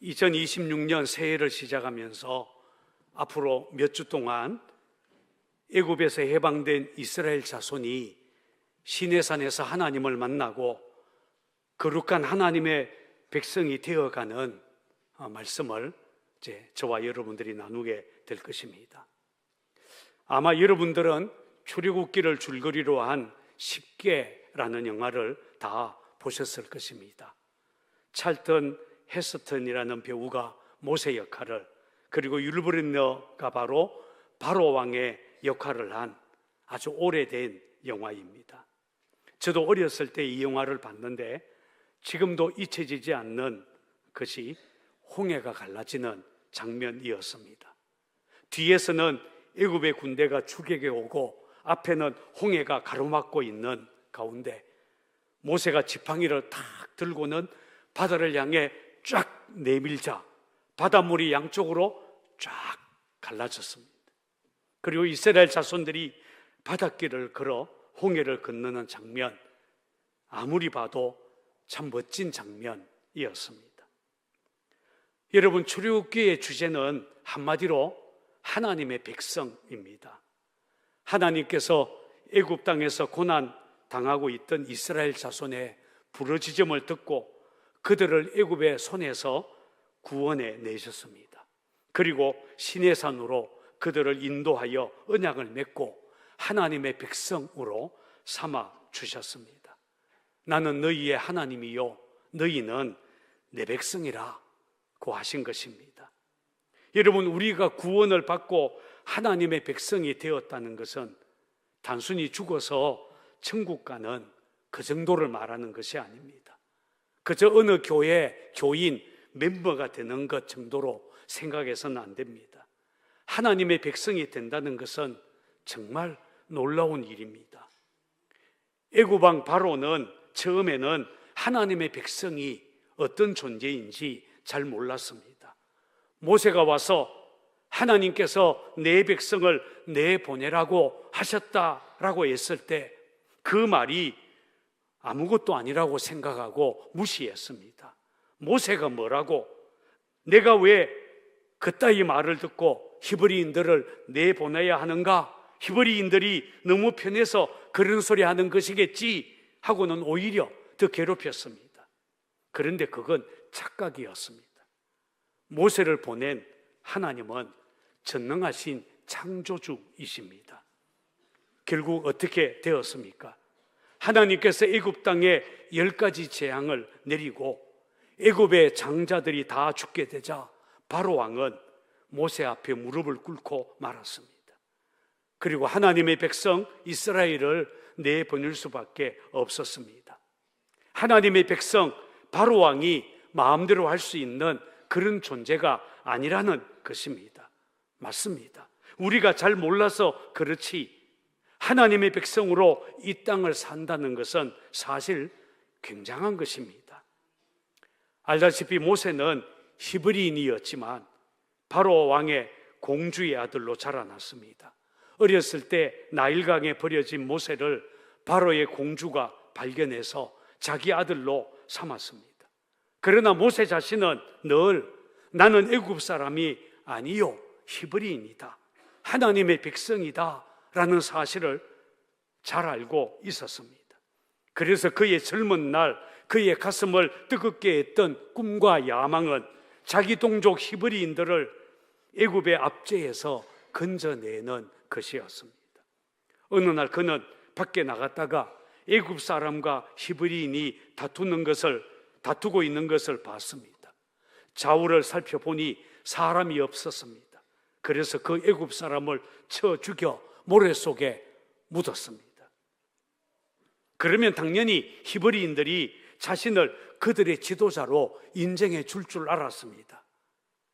2026년 새해를 시작하면서 앞으로 몇 주 동안 애굽에서 해방된 이스라엘 자손이 시내산에서 하나님을 만나고 거룩한 하나님의 백성이 되어가는 말씀을 저와 여러분들이 나누게 될 것입니다. 아마 여러분들은 출애굽기를 줄거리로 한 10개라는 영화를 다 보셨을 것입니다. 찰턴 헤스턴이라는 배우가 모세 역할을, 그리고 율브렌너가 바로 왕의 역할을 한 아주 오래된 영화입니다. 저도 어렸을 때 이 영화를 봤는데 지금도 잊혀지지 않는 것이 홍해가 갈라지는 장면이었습니다. 뒤에서는 애굽의 군대가 추격해 오고 앞에는 홍해가 가로막고 있는 가운데 모세가 지팡이를 탁 들고는 바다를 향해 쫙 내밀자 바닷물이 양쪽으로 쫙 갈라졌습니다. 그리고 이스라엘 자손들이 바닷길을 걸어 홍해를 건너는 장면, 아무리 봐도 참 멋진 장면이었습니다. 여러분, 출애굽기의 주제는 한마디로 하나님의 백성입니다. 하나님께서 애굽 땅에서 고난 당하고 있던 이스라엘 자손의 부르짖음을 듣고 그들을 애굽의 손에서 구원해 내셨습니다. 그리고 시내산으로 그들을 인도하여 언약을 맺고 하나님의 백성으로 삼아 주셨습니다. 나는 너희의 하나님이요 너희는 내 백성이라고 하신 것입니다. 여러분, 우리가 구원을 받고 하나님의 백성이 되었다는 것은 단순히 죽어서 천국 가는 그 정도를 말하는 것이 아닙니다. 그저 어느 교회 교인 멤버가 되는 것 정도로 생각해서는 안 됩니다. 하나님의 백성이 된다는 것은 정말 놀라운 일입니다. 애굽 왕 바로는 처음에는 하나님의 백성이 어떤 존재인지 잘 몰랐습니다. 모세가 와서 하나님께서 내 백성을 내보내라고 하셨다라고 했을 때 그 말이 아무것도 아니라고 생각하고 무시했습니다. 모세가 뭐라고? 내가 왜 그따위 말을 듣고 히브리인들을 내보내야 하는가? 히브리인들이 너무 편해서 그런 소리 하는 것이겠지 하고는 오히려 더 괴롭혔습니다. 그런데 그건 착각이었습니다. 모세를 보낸 하나님은 전능하신 창조주이십니다. 결국 어떻게 되었습니까? 하나님께서 애굽 땅에 10가지 재앙을 내리고 애굽의 장자들이 다 죽게 되자 바로 왕은 모세 앞에 무릎을 꿇고 말았습니다. 그리고 하나님의 백성 이스라엘을 내보낼 수밖에 없었습니다. 하나님의 백성 바로 왕이 마음대로 할 수 있는 그런 존재가 아니라는 것입니다. 맞습니다. 우리가 잘 몰라서 그렇지 하나님의 백성으로 이 땅을 산다는 것은 사실 굉장한 것입니다. 알다시피 모세는 히브리인이었지만 바로 왕의 공주의 아들로 자라났습니다. 어렸을 때 나일강에 버려진 모세를 바로의 공주가 발견해서 자기 아들로 삼았습니다. 그러나 모세 자신은 늘 나는 애굽 사람이 아니요 히브리인이다, 하나님의 백성이다 라는 사실을 잘 알고 있었습니다. 그래서 그의 젊은 날 그의 가슴을 뜨겁게 했던 꿈과 야망은 자기 동족 히브리인들을 애굽의 압제에서 건져내는 것이었습니다. 어느 날 그는 밖에 나갔다가 애굽 사람과 히브리인이 다투고 있는 것을 봤습니다. 좌우를 살펴보니 사람이 없었습니다. 그래서 그 애굽 사람을 쳐 죽여 모래 속에 묻었습니다. 그러면 당연히 히브리인들이 자신을 그들의 지도자로 인정해 줄 알았습니다.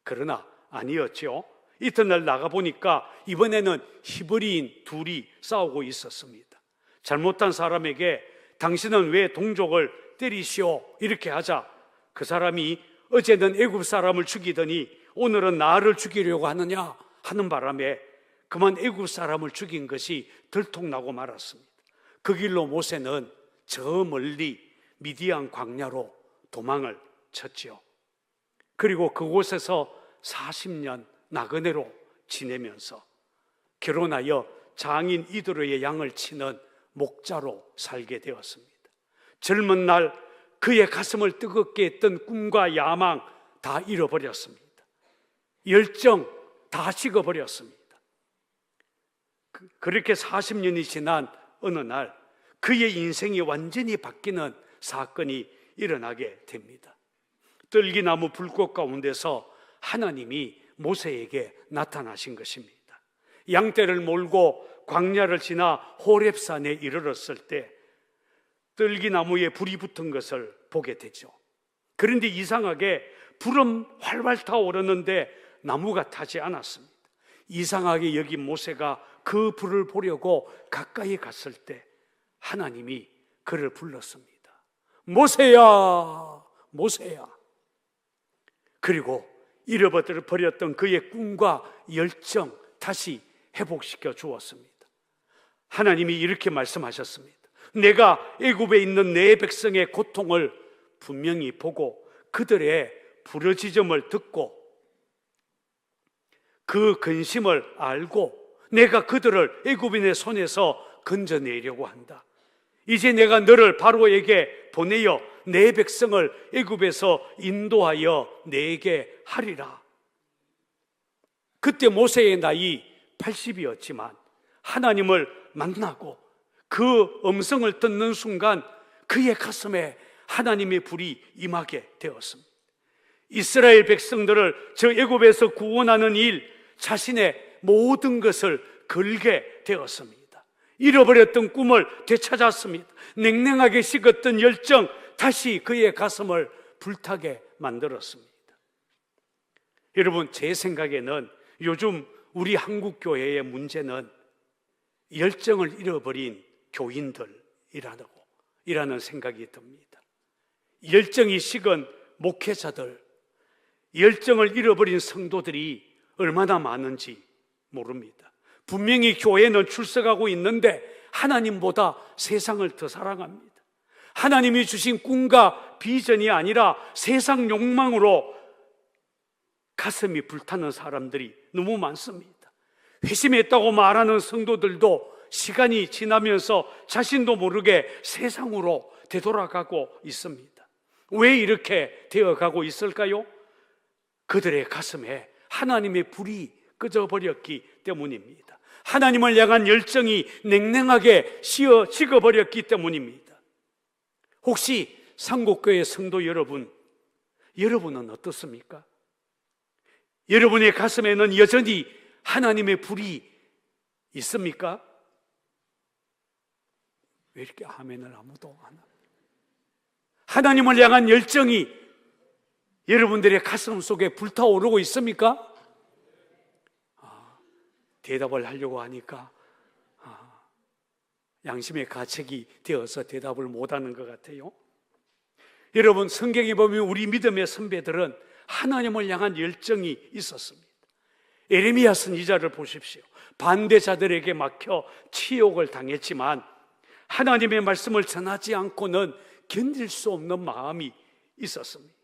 그러나 아니었죠. 이튿날 나가보니까 이번에는 히브리인 둘이 싸우고 있었습니다. 잘못한 사람에게 당신은 왜 동족을 때리시오 이렇게 하자 그 사람이 어제는 애굽 사람을 죽이더니 오늘은 나를 죽이려고 하느냐 하는 바람에 그만 애굽 사람을 죽인 것이 들통나고 말았습니다. 그 길로 모세는 저 멀리 미디안 광야로 도망을 쳤지요. 그리고 그곳에서 40년 나그네로 지내면서 결혼하여 장인 이도르의 양을 치는 목자로 살게 되었습니다. 젊은 날 그의 가슴을 뜨겁게 했던 꿈과 야망 다 잃어버렸습니다. 열정 다 식어버렸습니다. 그렇게 40년이 지난 어느 날 그의 인생이 완전히 바뀌는 사건이 일어나게 됩니다. 떨기나무 불꽃 가운데서 하나님이 모세에게 나타나신 것입니다. 양떼를 몰고 광야를 지나 호렙산에 이르렀을 때 떨기나무에 불이 붙은 것을 보게 되죠. 그런데 이상하게 불은 활활 타오르는데 나무가 타지 않았습니다. 이상하게 여긴 모세가 그 불을 보려고 가까이 갔을 때 하나님이 그를 불렀습니다. 모세야, 모세야. 그리고 잃어버렸던 그의 꿈과 열정 다시 회복시켜 주었습니다. 하나님이 이렇게 말씀하셨습니다. 내가 애굽에 있는 내 백성의 고통을 분명히 보고 그들의 부르짖음을 듣고 그 근심을 알고 내가 그들을 애굽인의 손에서 건져내려고 한다. 이제 내가 너를 바로에게 보내어 내 백성을 애굽에서 인도하여 내게 하리라. 그때 모세의 나이 80이었지만 하나님을 만나고 그 음성을 듣는 순간 그의 가슴에 하나님의 불이 임하게 되었습니다. 이스라엘 백성들을 저 애굽에서 구원하는 일, 자신의 모든 것을 걸게 되었습니다. 잃어버렸던 꿈을 되찾았습니다. 냉랭하게 식었던 열정 다시 그의 가슴을 불타게 만들었습니다. 여러분, 제 생각에는 요즘 우리 한국 교회의 문제는 열정을 잃어버린 교인들이라는 생각이 듭니다. 열정이 식은 목회자들, 열정을 잃어버린 성도들이 얼마나 많은지 모릅니다. 분명히 교회는 출석하고 있는데 하나님보다 세상을 더 사랑합니다. 하나님이 주신 꿈과 비전이 아니라 세상 욕망으로 가슴이 불타는 사람들이 너무 많습니다. 회심했다고 말하는 성도들도 시간이 지나면서 자신도 모르게 세상으로 되돌아가고 있습니다. 왜 이렇게 되어가고 있을까요? 그들의 가슴에 하나님의 불이 꺼져버렸기 때문입니다. 하나님을 향한 열정이 냉랭하게 식어버렸기 때문입니다. 혹시 상곡교회 성도 여러분은 어떻습니까? 여러분의 가슴에는 여전히 하나님의 불이 있습니까? 왜 이렇게 아멘을 아무도 안 합니까? 하나님을 향한 열정이 여러분들의 가슴 속에 불타오르고 있습니까? 대답을 하려고 하니까 양심의 가책이 되어서 대답을 못하는 것 같아요. 여러분, 성경에 보면 우리 믿음의 선배들은 하나님을 향한 열정이 있었습니다. 에레미야 선지자를 보십시오. 반대자들에게 막혀 치욕을 당했지만 하나님의 말씀을 전하지 않고는 견딜 수 없는 마음이 있었습니다.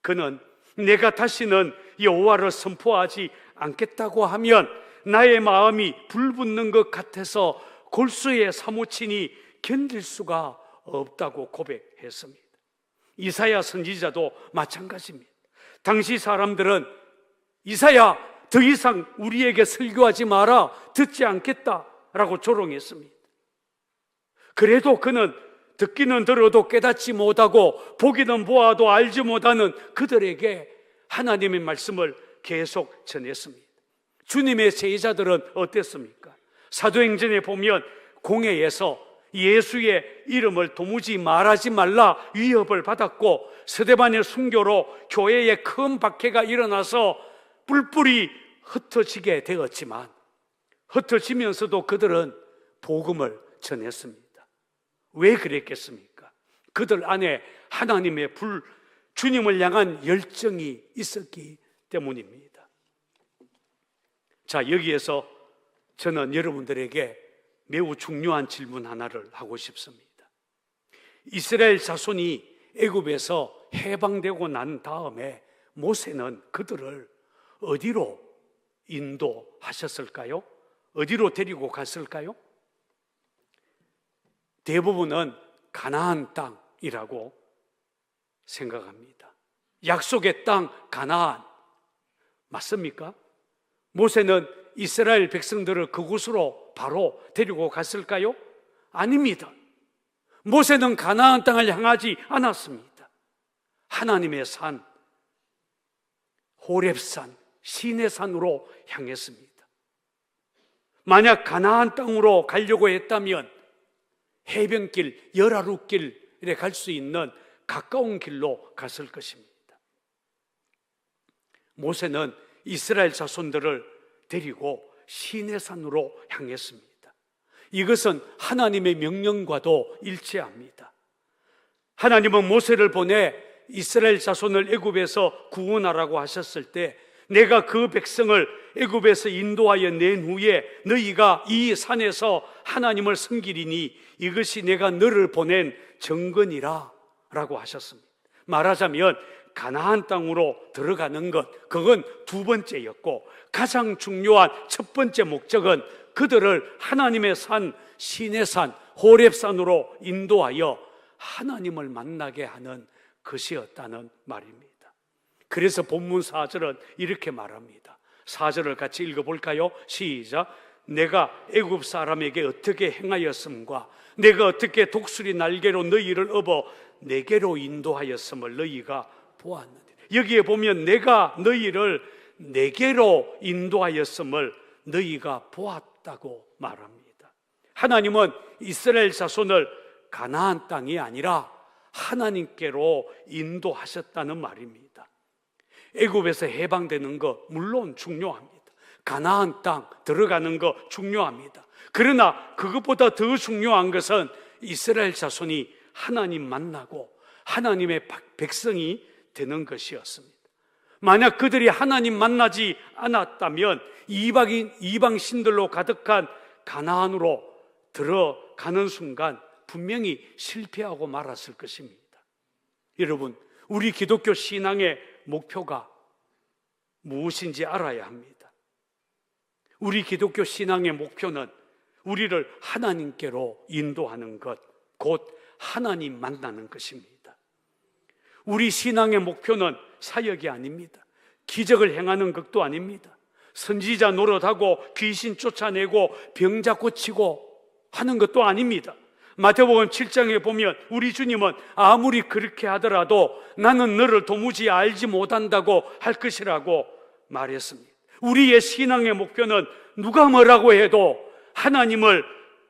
그는 내가 다시는 여호와를 선포하지 않겠다고 하면 나의 마음이 불붙는 것 같아서 골수에 사무치니 견딜 수가 없다고 고백했습니다. 이사야 선지자도 마찬가지입니다. 당시 사람들은 이사야, 더 이상 우리에게 설교하지 마라, 듣지 않겠다라고 조롱했습니다. 그래도 그는 듣기는 들어도 깨닫지 못하고 보기는 보아도 알지 못하는 그들에게 하나님의 말씀을 계속 전했습니다. 주님의 제자들은 어땠습니까? 사도행전에 보면 공회에서 예수의 이름을 도무지 말하지 말라 위협을 받았고 스데반의 순교로 교회에 큰 박해가 일어나서 뿔뿔이 흩어지게 되었지만 흩어지면서도 그들은 복음을 전했습니다. 왜 그랬겠습니까? 그들 안에 하나님의 불, 주님을 향한 열정이 있었기 때문입니다. 자, 여기에서 저는 여러분들에게 매우 중요한 질문 하나를 하고 싶습니다. 이스라엘 자손이 애굽에서 해방되고 난 다음에 모세는 그들을 어디로 인도하셨을까요? 어디로 데리고 갔을까요? 대부분은 가나안 땅이라고 생각합니다. 약속의 땅 가나안 맞습니까? 모세는 이스라엘 백성들을 그곳으로 바로 데리고 갔을까요? 아닙니다. 모세는 가나안 땅을 향하지 않았습니다. 하나님의 산, 호렙산, 시내산으로 향했습니다. 만약 가나안 땅으로 가려고 했다면 해변길, 열하루길에 갈 수 있는 가까운 길로 갔을 것입니다. 모세는 이스라엘 자손들을 데리고 시내산으로 향했습니다. 이것은 하나님의 명령과도 일치합니다. 하나님은 모세를 보내 이스라엘 자손을 애굽에서 구원하라고 하셨을 때 내가 그 백성을 애굽에서 인도하여 낸 후에 너희가 이 산에서 하나님을 섬기리니 이것이 내가 너를 보낸 정건이라 라고 하셨습니다. 말하자면 가나안 땅으로 들어가는 것, 그건 두 번째였고 가장 중요한 첫 번째 목적은 그들을 하나님의 산, 시내산, 호렙산으로 인도하여 하나님을 만나게 하는 것이었다는 말입니다. 그래서 본문 4절은 이렇게 말합니다. 4절을 같이 읽어볼까요? 시작. 내가 애굽 사람에게 어떻게 행하였음과 내가 어떻게 독수리 날개로 너희를 업어 내게로 인도하였음을 너희가 보았느니라. 여기에 보면 내가 너희를 내게로 인도하였음을 너희가 보았다고 말합니다. 하나님은 이스라엘 자손을 가나안 땅이 아니라 하나님께로 인도하셨다는 말입니다. 애굽에서 해방되는 것 물론 중요합니다. 가나안 땅 들어가는 것 중요합니다. 그러나 그것보다 더 중요한 것은 이스라엘 자손이 하나님 만나고 하나님의 백성이 되는 것이었습니다. 만약 그들이 하나님 만나지 않았다면 이방 신들로 가득한 가나안으로 들어가는 순간 분명히 실패하고 말았을 것입니다. 여러분, 우리 기독교 신앙의 목표가 무엇인지 알아야 합니다. 우리 기독교 신앙의 목표는 우리를 하나님께로 인도하는 것, 곧 하나님 만나는 것입니다. 우리 신앙의 목표는 사역이 아닙니다. 기적을 행하는 것도 아닙니다. 선지자 노릇하고 귀신 쫓아내고 병자 고치고 하는 것도 아닙니다. 마태복음 7장에 보면 우리 주님은 아무리 그렇게 하더라도 나는 너를 도무지 알지 못한다고 할 것이라고 말했습니다. 우리의 신앙의 목표는 누가 뭐라고 해도 하나님을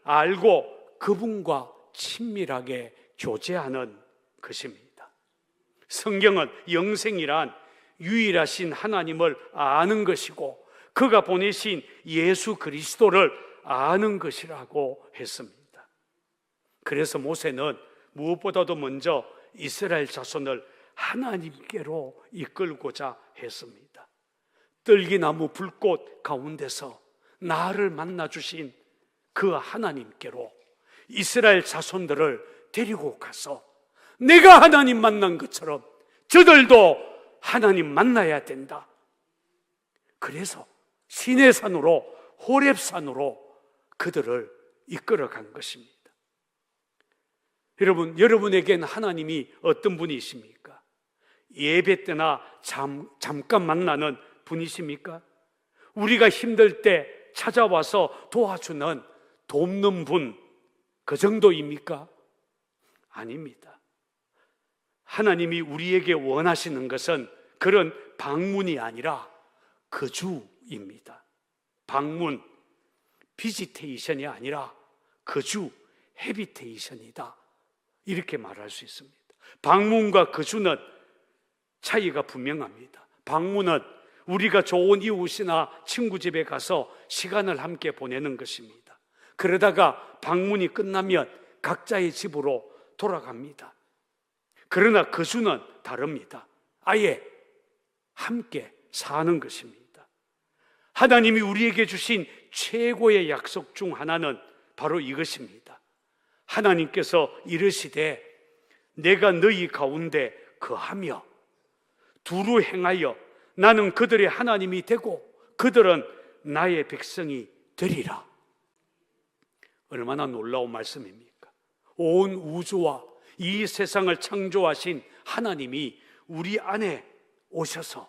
알고 그분과 친밀하게 교제하는 것입니다. 성경은 영생이란 유일하신 하나님을 아는 것이고 그가 보내신 예수 그리스도를 아는 것이라고 했습니다. 그래서 모세는 무엇보다도 먼저 이스라엘 자손을 하나님께로 이끌고자 했습니다. 떨기나무 불꽃 가운데서 나를 만나주신 그 하나님께로 이스라엘 자손들을 데리고 가서 내가 하나님 만난 것처럼 저들도 하나님 만나야 된다. 그래서 시내산으로 호렙산으로 그들을 이끌어간 것입니다. 여러분에겐 하나님이 어떤 분이십니까? 예배 때나 잠깐 만나는 분이십니까? 우리가 힘들 때 찾아와서 도와주는 돕는 분, 그 정도입니까? 아닙니다. 하나님이 우리에게 원하시는 것은 그런 방문이 아니라 거주입니다. 방문, 비지테이션이 아니라 거주, 헤비테이션이다. 이렇게 말할 수 있습니다. 방문과 거주는 차이가 분명합니다. 방문은 우리가 좋은 이웃이나 친구 집에 가서 시간을 함께 보내는 것입니다. 그러다가 방문이 끝나면 각자의 집으로 돌아갑니다. 그러나 거주는 다릅니다. 아예 함께 사는 것입니다. 하나님이 우리에게 주신 최고의 약속 중 하나는 바로 이것입니다. 하나님께서 이르시되 내가 너희 가운데 거하며 두루 행하여 나는 그들의 하나님이 되고 그들은 나의 백성이 되리라. 얼마나 놀라운 말씀입니까? 온 우주와 이 세상을 창조하신 하나님이 우리 안에 오셔서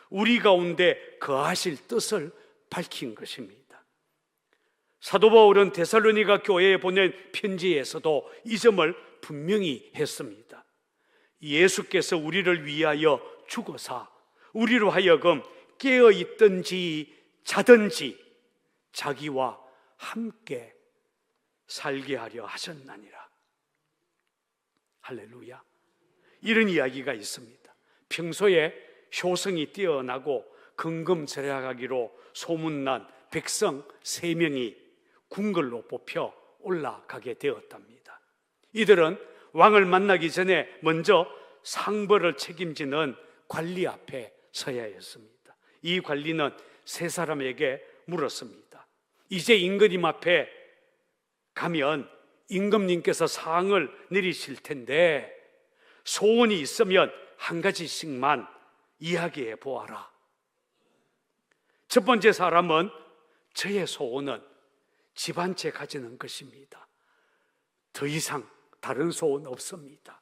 우리 가운데 거하실 뜻을 밝힌 것입니다. 사도 바울은 데살로니가 교회에 보낸 편지에서도 이 점을 분명히 했습니다. 예수께서 우리를 위하여 죽으사 우리로 하여금 깨어 있든지 자든지 자기와 함께 살게 하려 하셨나니라. 할렐루야. 이런 이야기가 있습니다. 평소에 효성이 뛰어나고 근검절약하기로 소문난 백성 3명이 궁궐로 뽑혀 올라가게 되었답니다. 이들은 왕을 만나기 전에 먼저 상벌을 책임지는 관리 앞에 서야 했습니다. 이 관리는 3사람에게 물었습니다. 이제 임금님 앞에 가면 임금님께서 상을 내리실 텐데 소원이 있으면 한 가지씩만 이야기해 보아라. 첫 번째 사람은 저의 소원은 집 한 채 가지는 것입니다. 더 이상 다른 소원 없습니다.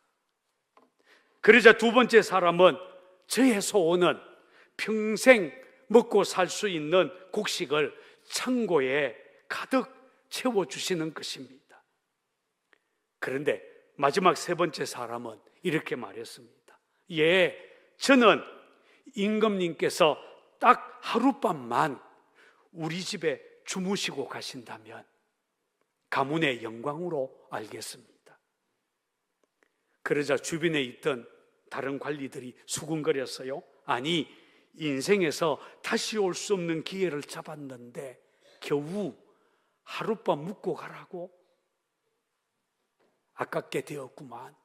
그러자 두 번째 사람은 저의 소원은 평생 먹고 살 수 있는 곡식을 창고에 가득 채워주시는 것입니다. 그런데 마지막 3번째 사람은 이렇게 말했습니다. 예, 저는 임금님께서 딱 하룻밤만 우리 집에 주무시고 가신다면 가문의 영광으로 알겠습니다. 그러자 주변에 있던 다른 관리들이 수군거렸어요. 아니, 인생에서 다시 올 수 없는 기회를 잡았는데 겨우 하룻밤 묵고 가라고? 아깝게 되었구만.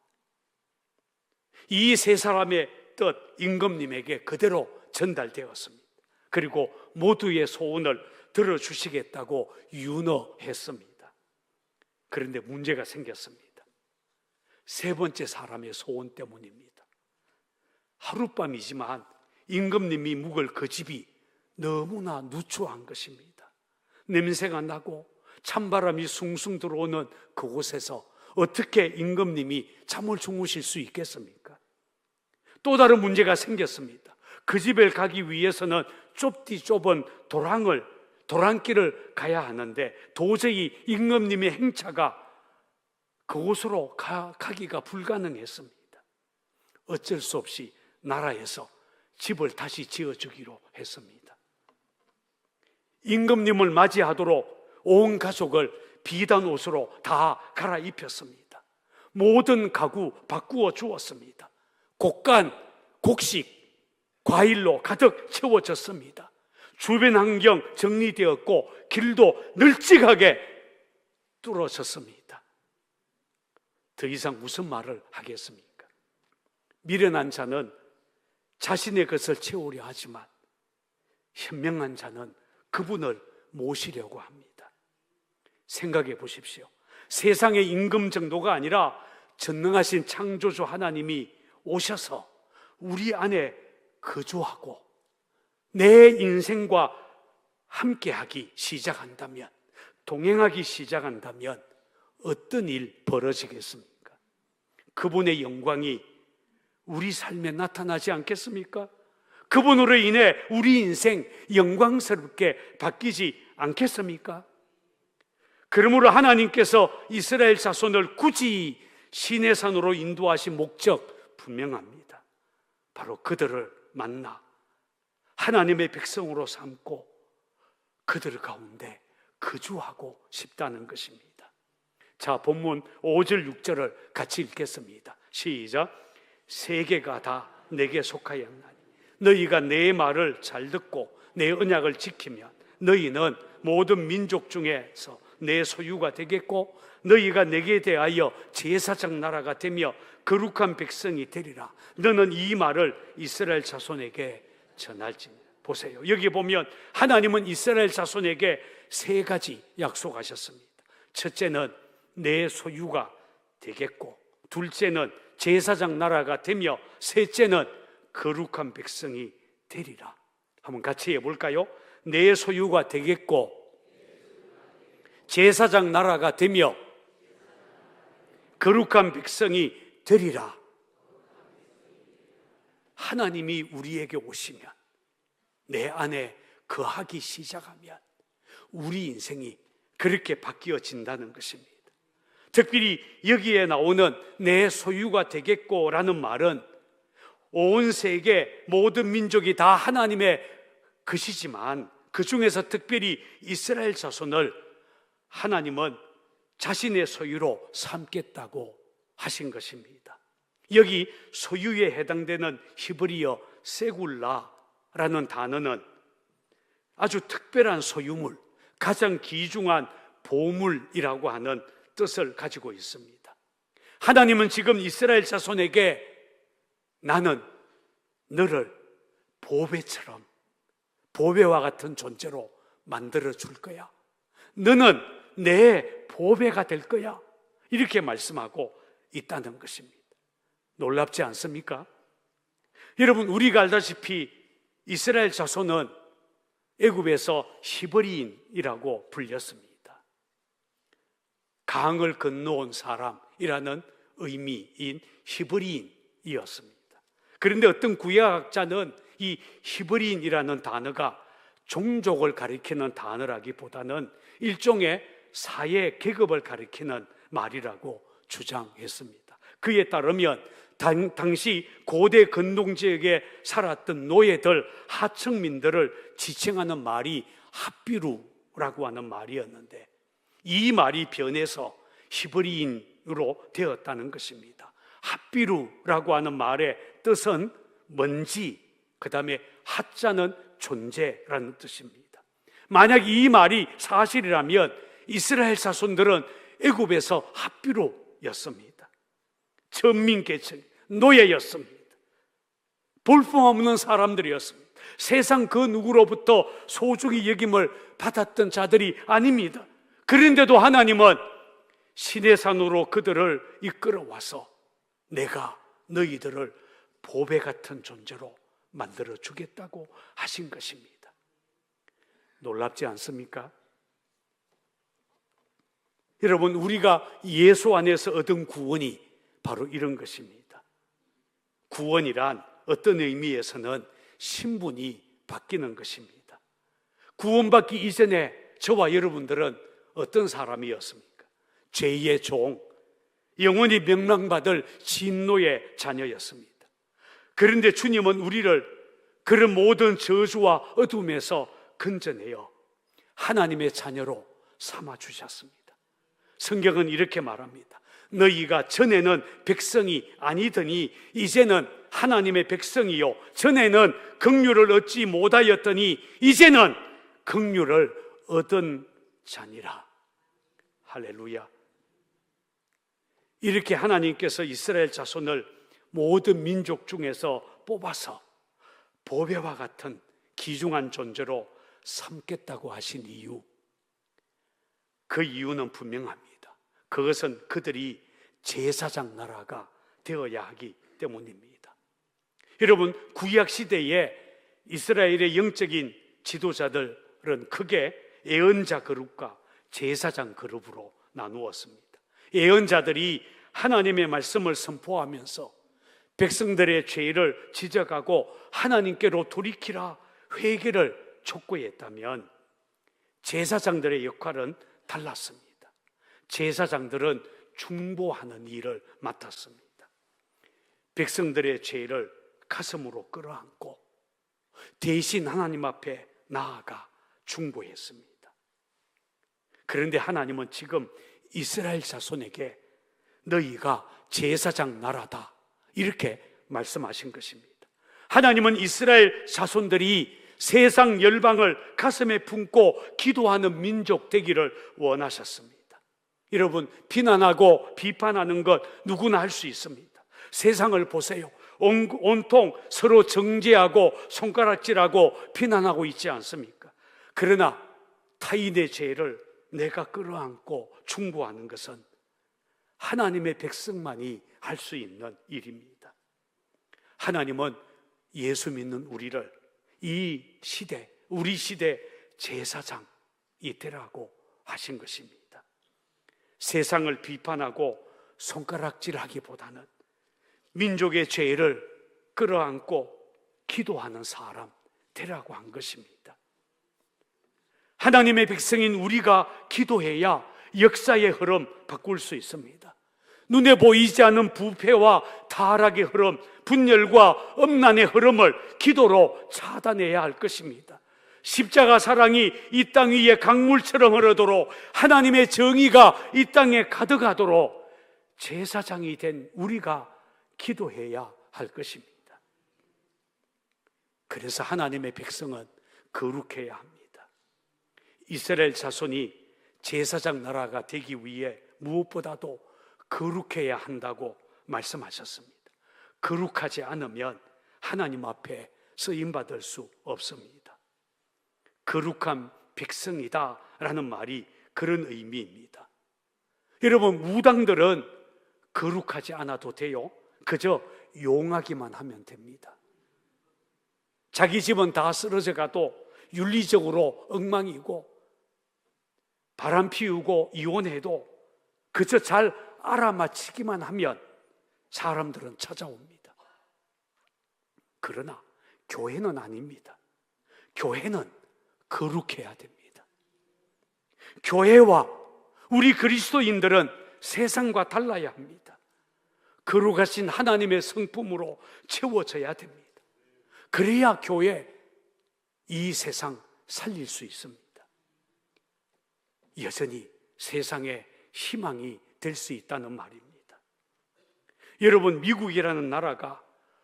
이 3사람의 뜻 임금님에게 그대로 전달되었습니다. 그리고 모두의 소원을 들어주시겠다고 윤허했습니다. 그런데 문제가 생겼습니다. 3번째 사람의 소원 때문입니다. 하룻밤이지만 임금님이 묵을 그 집이 너무나 누추한 것입니다. 냄새가 나고 찬바람이 숭숭 들어오는 그곳에서 어떻게 임금님이 잠을 주무실 수 있겠습니까? 또 다른 문제가 생겼습니다. 그 집에 가기 위해서는 좁디 좁은 도랑길을 가야 하는데 도저히 임금님의 행차가 그곳으로 가기가 불가능했습니다. 어쩔 수 없이 나라에서 집을 다시 지어주기로 했습니다. 임금님을 맞이하도록 온 가족을 비단 옷으로 다 갈아입혔습니다. 모든 가구 바꾸어 주었습니다. 곡간, 곡식, 과일로 가득 채워졌습니다. 주변 환경 정리되었고 길도 널찍하게 뚫어졌습니다. 더 이상 무슨 말을 하겠습니까? 미련한 자는 자신의 것을 채우려 하지만 현명한 자는 그분을 모시려고 합니다. 생각해 보십시오. 세상의 임금 정도가 아니라 전능하신 창조주 하나님이 오셔서 우리 안에 거주하고 내 인생과 함께하기 시작한다면, 동행하기 시작한다면 어떤 일 벌어지겠습니까? 그분의 영광이 우리 삶에 나타나지 않겠습니까? 그분으로 인해 우리 인생 영광스럽게 바뀌지 않겠습니까? 그러므로 하나님께서 이스라엘 자손을 굳이 시내산으로 인도하신 목적 분명합니다. 바로 그들을 만나 하나님의 백성으로 삼고 그들 가운데 거주하고 싶다는 것입니다. 자, 본문 5절 6절을 같이 읽겠습니다. 시작. 세계가 다 내게 속하였나니 너희가 내 말을 잘 듣고 내 언약을 지키면 너희는 모든 민족 중에서 내 소유가 되겠고 너희가 내게 대하여 제사장 나라가 되며 거룩한 백성이 되리라. 너는 이 말을 이스라엘 자손에게 전할지니. 보세요. 여기 보면 하나님은 이스라엘 자손에게 3가지 약속하셨습니다. 첫째는 내 소유가 되겠고, 둘째는 제사장 나라가 되며, 셋째는 거룩한 백성이 되리라. 한번 같이 해볼까요? 내 소유가 되겠고 제사장 나라가 되며 거룩한 백성이 되리라. 하나님이 우리에게 오시면, 내 안에 거하기 시작하면 우리 인생이 그렇게 바뀌어진다는 것입니다. 특별히 여기에 나오는 내 소유가 되겠고 라는 말은 온 세계 모든 민족이 다 하나님의 것이지만 그 중에서 특별히 이스라엘 자손을 하나님은 자신의 소유로 삼겠다고 하신 것입니다. 여기 소유에 해당되는 히브리어 세굴라라는 단어는 아주 특별한 소유물, 가장 귀중한 보물이라고 하는 뜻을 가지고 있습니다. 하나님은 지금 이스라엘 자손에게 나는 너를 보배처럼, 보배와 같은 존재로 만들어 줄 거야. 너는 내 보배가 될 거야. 이렇게 말씀하고 있다는 것입니다. 놀랍지 않습니까? 여러분, 우리가 알다시피 이스라엘 자손은 애굽에서 히브리인이라고 불렸습니다. 강을 건너온 사람이라는 의미인 히브리인이었습니다. 그런데 어떤 구약학자는 이 히브리인이라는 단어가 종족을 가리키는 단어라기보다는 일종의 사회 계급을 가리키는 말이라고 주장했습니다. 그에 따르면 당시 고대 근동 지역에 살았던 노예들, 하층민들을 지칭하는 말이 핫비루라고 하는 말이었는데 이 말이 변해서 히브리인으로 되었다는 것입니다. 핫비루라고 하는 말의 뜻은 먼지, 그 다음에 핫자는 존재라는 뜻입니다. 만약 이 말이 사실이라면 이스라엘 자손들은 애굽에서 핫비루였습니다. 천민계층, 노예였습니다. 볼품없는 사람들이었습니다. 세상 그 누구로부터 소중히 여김을 받았던 자들이 아닙니다. 그런데도 하나님은 시내산으로 그들을 이끌어와서 내가 너희들을 보배 같은 존재로 만들어 주겠다고 하신 것입니다. 놀랍지 않습니까? 여러분, 우리가 예수 안에서 얻은 구원이 바로 이런 것입니다. 구원이란 어떤 의미에서는 신분이 바뀌는 것입니다. 구원받기 이전에 저와 여러분들은 어떤 사람이었습니까? 죄의 종, 영원히 멸망받을 진노의 자녀였습니다. 그런데 주님은 우리를 그런 모든 저주와 어둠에서 건져내어 하나님의 자녀로 삼아주셨습니다. 성경은 이렇게 말합니다. 너희가 전에는 백성이 아니더니 이제는 하나님의 백성이요, 전에는 긍휼을 얻지 못하였더니 이제는 긍휼을 얻은 자니라. 할렐루야. 이렇게 하나님께서 이스라엘 자손을 모든 민족 중에서 뽑아서 보배와 같은 귀중한 존재로 삼겠다고 하신 이유, 그 이유는 분명합니다. 그것은 그들이 제사장 나라가 되어야 하기 때문입니다. 여러분, 구약 시대에 이스라엘의 영적인 지도자들은 크게 예언자 그룹과 제사장 그룹으로 나누었습니다. 예언자들이 하나님의 말씀을 선포하면서 백성들의 죄를 지적하고 하나님께로 돌이키라 회개를 촉구했다면 제사장들의 역할은 달랐습니다. 제사장들은 중보하는 일을 맡았습니다. 백성들의 죄를 가슴으로 끌어안고 대신 하나님 앞에 나아가 중보했습니다. 그런데 하나님은 지금 이스라엘 자손에게 너희가 제사장 나라다 이렇게 말씀하신 것입니다. 하나님은 이스라엘 자손들이 세상 열방을 가슴에 품고 기도하는 민족 되기를 원하셨습니다. 여러분, 비난하고 비판하는 것 누구나 할 수 있습니다. 세상을 보세요. 온통 서로 정죄하고 손가락질하고 비난하고 있지 않습니까? 그러나 타인의 죄를 내가 끌어안고 중보하는 것은 하나님의 백성만이 할 수 있는 일입니다. 하나님은 예수 믿는 우리를 이 시대, 우리 시대 제사장이 되라고 하신 것입니다. 세상을 비판하고 손가락질하기보다는 민족의 죄를 끌어안고 기도하는 사람 되라고 한 것입니다. 하나님의 백성인 우리가 기도해야 역사의 흐름 바꿀 수 있습니다. 눈에 보이지 않는 부패와 타락의 흐름, 분열과 음란의 흐름을 기도로 차단해야 할 것입니다. 십자가 사랑이 이 땅 위에 강물처럼 흐르도록, 하나님의 정의가 이 땅에 가득하도록 제사장이 된 우리가 기도해야 할 것입니다. 그래서 하나님의 백성은 거룩해야 합니다. 이스라엘 자손이 제사장 나라가 되기 위해 무엇보다도 거룩해야 한다고 말씀하셨습니다. 거룩하지 않으면 하나님 앞에 쓰임받을 수 없습니다. 거룩한 백성이다 라는 말이 그런 의미입니다. 여러분, 무당들은 거룩하지 않아도 돼요. 그저 용하기만 하면 됩니다. 자기 집은 다 쓰러져 가도 윤리적으로 엉망이고 바람 피우고 이혼해도 그저 잘 알아맞히기만 하면 사람들은 찾아옵니다. 그러나 교회는 아닙니다. 교회는 거룩해야 됩니다. 교회와 우리 그리스도인들은 세상과 달라야 합니다. 거룩하신 하나님의 성품으로 채워져야 됩니다. 그래야 교회, 이 세상 살릴 수 있습니다. 여전히 세상에 희망이 될 수 있다는 말입니다. 여러분, 미국이라는 나라가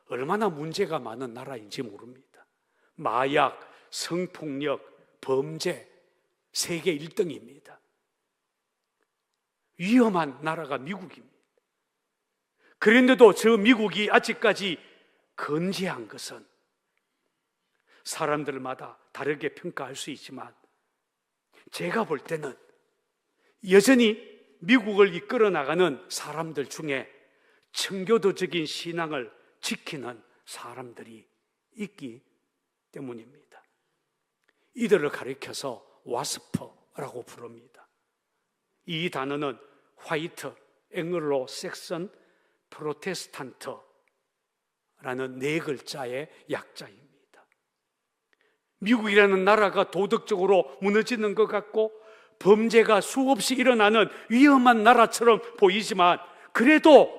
얼마나 문제가 많은 나라인지 모릅니다. 마약, 성폭력, 범죄 세계 1등입니다. 위험한 나라가 미국입니다. 그런데도 저 미국이 아직까지 건재한 것은 사람들마다 다르게 평가할 수 있지만 제가 볼 때는 여전히 미국을 이끌어 나가는 사람들 중에 청교도적인 신앙을 지키는 사람들이 있기 때문입니다. 이들을 가리켜서 와스퍼라고 부릅니다. 이 단어는 화이트, 앵글로 섹선, 프로테스탄트라는 네 글자의 약자입니다. 미국이라는 나라가 도덕적으로 무너지는 것 같고 범죄가 수없이 일어나는 위험한 나라처럼 보이지만 그래도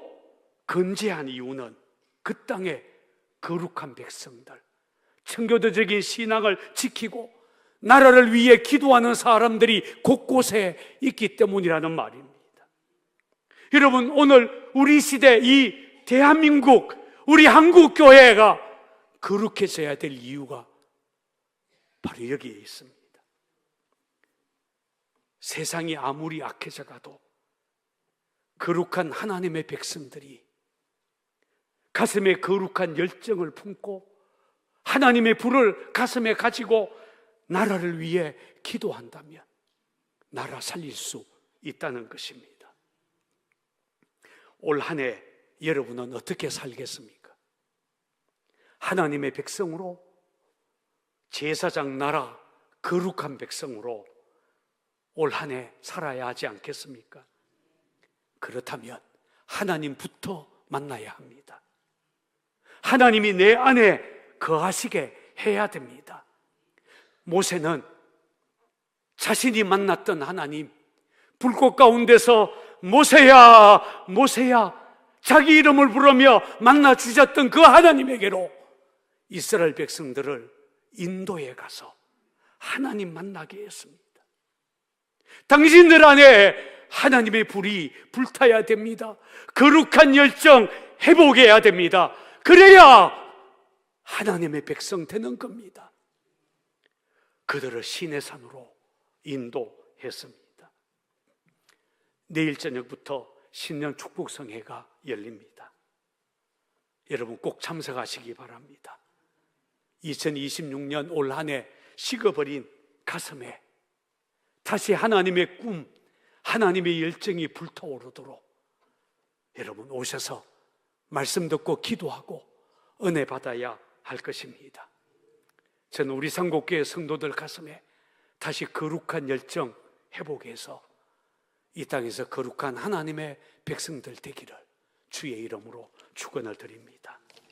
건재한 이유는 그 땅의 거룩한 백성들, 청교도적인 신앙을 지키고 나라를 위해 기도하는 사람들이 곳곳에 있기 때문이라는 말입니다. 여러분, 오늘 우리 시대 이 대한민국, 우리 한국교회가 거룩해져야 될 이유가 바로 여기에 있습니다. 세상이 아무리 악해져 가도 거룩한 하나님의 백성들이 가슴에 거룩한 열정을 품고 하나님의 불을 가슴에 가지고 나라를 위해 기도한다면 나라 살릴 수 있다는 것입니다. 올 한 해 여러분은 어떻게 살겠습니까? 하나님의 백성으로, 제사장 나라, 거룩한 백성으로 올 한 해 살아야 하지 않겠습니까? 그렇다면 하나님부터 만나야 합니다. 하나님이 내 안에 거하시게 해야 됩니다. 모세는 자신이 만났던 하나님, 불꽃 가운데서 모세야, 모세야, 자기 이름을 부르며 만나 주셨던 그 하나님에게로 이스라엘 백성들을 인도에 가서 하나님 만나게 했습니다. 당신들 안에 하나님의 불이 불타야 됩니다. 거룩한 열정 회복해야 됩니다. 그래야 하나님의 백성 되는 겁니다. 그들을 시내 산으로 인도했습니다. 내일 저녁부터 신년 축복성회가 열립니다. 여러분 꼭 참석하시기 바랍니다. 2026년 올 한 해 식어버린 가슴에 다시 하나님의 꿈, 하나님의 열정이 불타오르도록 여러분 오셔서 말씀 듣고 기도하고 은혜 받아야 할 것입니다. 저는 우리 상곡교회 성도들 가슴에 다시 거룩한 열정 회복해서 이 땅에서 거룩한 하나님의 백성들 되기를 주의 이름으로 축원을 드립니다.